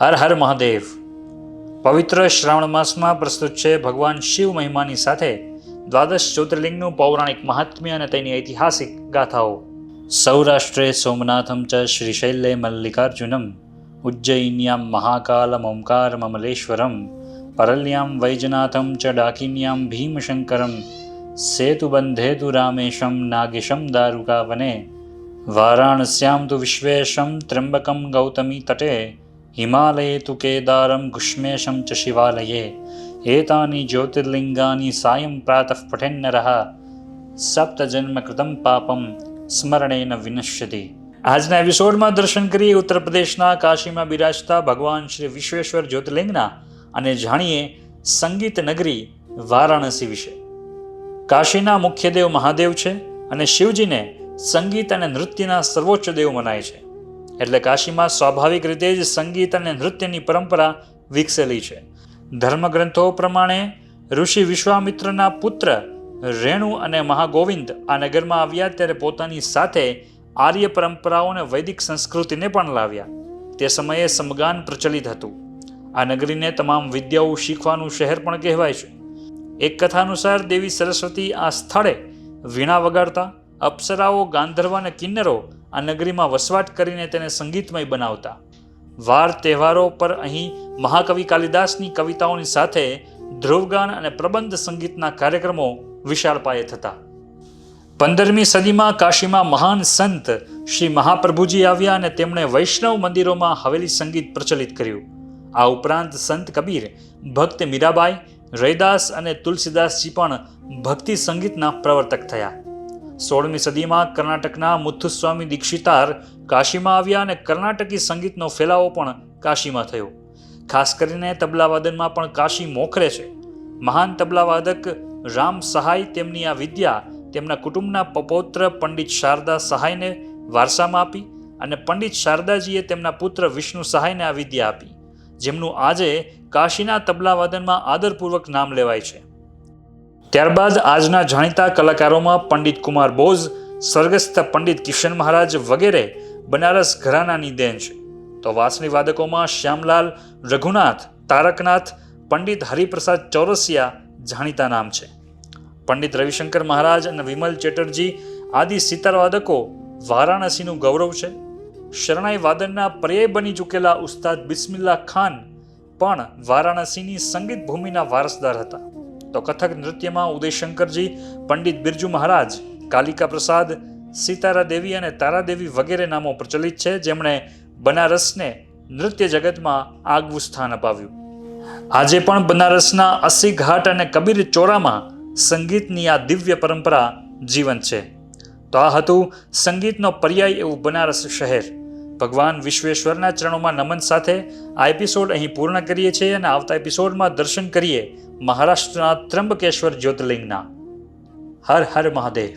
હર હર મહાદેવ. પવિત્ર શ્રાવણ માસમાં પ્રસ્તુત છે ભગવાન શિવ મહિમાની સાથે દ્વાદશ જ્યોતિર્લિંગનું પૌરાણિક મહાત્મ્ય અને તેની ઐતિહાસિક ગાથાઓ. સૌરાષ્ટ્રે સોમનાથમ ચ શ્રીશૈલે મલ્લિકાર્જુનમ ઉજ્જૈન્યામ મહાકાલમ ઓમકારમમલેશ્વરમ પરલ્યામ વૈજનાથમ ચ ડાકિન્યામ ભીમશંકરમ સેતુબંધેતુ રામેશમ નાગેશમ દારુકાવને વારાણસ્યામ તુ વિશ્વેશમ ત્ર્યંબકમ ગૌતમી તટે હિમાલયે તુ કેદારમ ગુષ્મેશમ ચ શિવાલયે એતાની જ્યોતિર્લિંગાની સાયં પ્રાતઃ પઠેન્નરઃ સપ્તજન્મ કૃતમ પાપમ સ્મરણેન વિનશ્યતિ. આજના એપિસોડમાં દર્શન કરીએ ઉત્તર પ્રદેશના કાશીમાં બિરાજતા ભગવાન શ્રી વિશ્વેશ્વર જ્યોતિર્લિંગના અને જાણીએ સંગીત નગરી વારાણસી વિશે. કાશીના મુખ્ય દેવ મહાદેવ છે અને શિવજીને સંગીત અને નૃત્યના સર્વોચ્ચ દેવ મનાય છે. એટલે કાશીમાં સ્વાભાવિક રીતે જ સંગીત અને નૃત્યની પરંપરા વિકસેલી છે. ધર્મગ્રંથો પ્રમાણે ઋષિ વિશ્વામિત્રના પુત્ર રેણુ અને મહાગોવિંદ આ નગરમાં આવ્યા ત્યારે પોતાની સાથે આર્ય પરંપરાઓ અને વૈદિક સંસ્કૃતિને પણ લાવ્યા. તે સમયે સમગાન પ્રચલિત હતું. આ નગરીને તમામ વિદ્યાઓ શીખવાનું શહેર પણ કહેવાય છે. એક કથા અનુસાર દેવી સરસ્વતી આ સ્થળે વીણા વગાડતા, અપ્સરાઓ, ગાંધર્વ અને કિન્નરો આ નગરીમાં વસવાટ કરીને તેને સંગીતમય બનાવતા. વાર તહેવારો પર અહીં મહાકવિ કાલિદાસની કવિતાઓની સાથે ધ્રુવગાન અને પ્રબંધ સંગીતના કાર્યક્રમો વિશાળ પાયે થતા. 15મી સદીમાં કાશીમાં મહાન સંત શ્રી મહાપ્રભુજી આવ્યા અને તેમણે વૈષ્ણવ મંદિરોમાં હવેલી સંગીત પ્રચલિત કર્યું. આ ઉપરાંત સંત કબીર, ભક્ત મીરાબાઈ, રૈદાસ અને તુલસીદાસજી પણ ભક્તિ સંગીતના પ્રવર્તક થયા. 16મી સદીમાં કર્ણાટકના મુથુસ્વામી દીક્ષિતાર કાશીમાં આવ્યા અને કર્ણાટકી સંગીતનો ફેલાવો પણ કાશીમાં થયો. ખાસ કરીને તબલાવાદનમાં પણ કાશી મોખરે છે. મહાન તબલાવાદક રામ સહાય તેમની આ વિદ્યા તેમના કુટુંબના પૌત્ર પંડિત શારદા સહાયને વારસામાં આપી અને પંડિત શારદાજીએ તેમના પુત્ર વિષ્ણુ સહાયને આ વિદ્યા આપી, જેમનું આજે કાશીના તબલાવાદનમાં આદરપૂર્વક નામ લેવાય છે. ત્યારબાદ આજના જાણીતા કલાકારોમાં પંડિત કુમાર બોઝ, સ્વર્ગસ્થ પંડિત કિશન મહારાજ વગેરે બનારસ ઘરાનાની દેન છે. તો વાંસળી વાદકોમાં શ્યામલાલ, રઘુનાથ, તારકનાથ, પંડિત હરિપ્રસાદ ચૌરસિયા જાણીતા નામ છે. પંડિત રવિશંકર મહારાજ અને વિમલ ચેટર્જી આદિ સિતાર વાદકો વારાણસીનું ગૌરવ છે. શરણાઈ વાદનના પર્યાય બની ચૂકેલા ઉસ્તાદ બિસ્મિલ્લા ખાન પણ વારાણસીની સંગીત ભૂમિના વારસદાર હતા. તો કથક નૃત્યમાં ઉદયશંકરજી, પંડિત બિરજુ મહારાજ, કાલિકા પ્રસાદ, સીતારા દેવી અને તારાદેવી વગેરે નામો પ્રચલિત છે, જેમણે બનારસને નૃત્ય જગતમાં આગવું સ્થાન અપાવ્યું. આજે પણ બનારસના અસી ઘાટ અને કબીર ચોરામાં સંગીતની આ દિવ્ય પરંપરા જીવંત છે. તો આ હતું સંગીતનો પર્યાય એવું બનારસ શહેર. ભગવાન વિશ્વેશ્વરના ચરણોમાં નમન સાથે આ એપિસોડ અહીં પૂર્ણ કરીએ છીએ અને આવતા એપિસોડમાં દર્શન કરીએ મહારાષ્ટ્રના ત્રંબકેશ્વર જ્યોતિર્લિંગના. હર હર મહાદેવ.